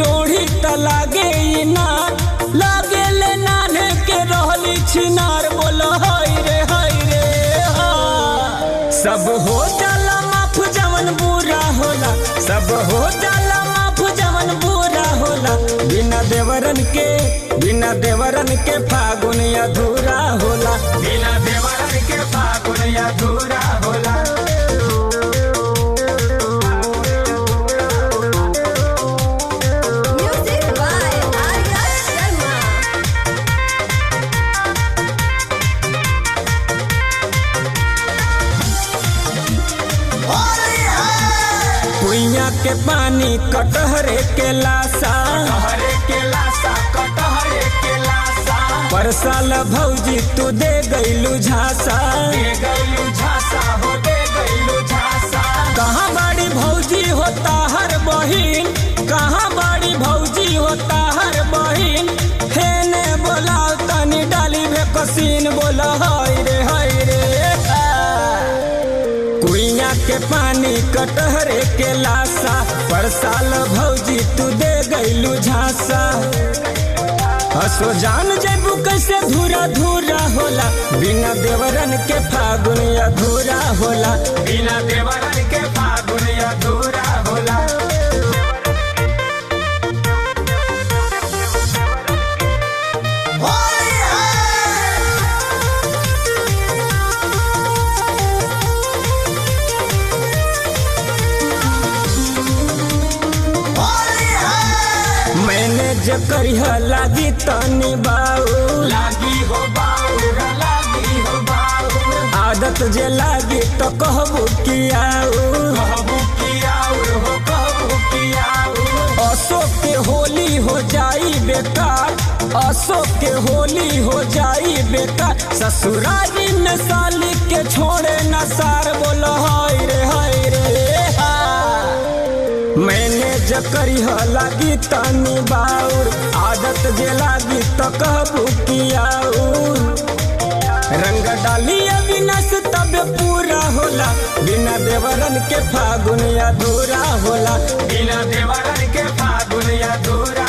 डोढ़ी त लागे ना लागे ले नाने के रहली छिनार बोलो हाय रे सब हो जाला माफ जवन बुरा होला सब हो जाला माफ जवन बुरा होला बिना देवरन के फागुन अधूरा होला बिना देवरन के फागुन अधूरा होला। कुइया के पानी कटहरे के लाशा पर साल भौजी तू दे गईलू झांसा कहाँ बड़ी भौजी होता हर बहिन कहाँ बड़ी भौजी होता हर बहिन हेने बोलाओ तनी डाली में कसीन बोला हाय रे कुइया के पानी कटहरे के लाशा पर साल भौजी तू दे गईलू झांसा हसो जान जेबू कैसे धूरा धूरा होला बिना देवरन के फागुन अधूरा होला बिना देवरन के फागुन अधूरा होला। मैंने जो करिया लागी तनी बाऊ लागी हो बाऊ आदत जे लागी तो कहबू कियाऊ अशोक के होली हो जाई बेकार अशोक के होली हो जाई बेकार ससुरारी में साली के छोड़े न सार बोलो हाय रे मैंने जकरी लागी तनी बाउर आदत जे लागी तो कहबू कियाऊर रंग डाली अविनाश तब पूरा होला बिना देवरन के फागुन अधूरा होला बिना देवरन के फागुन अधूरा।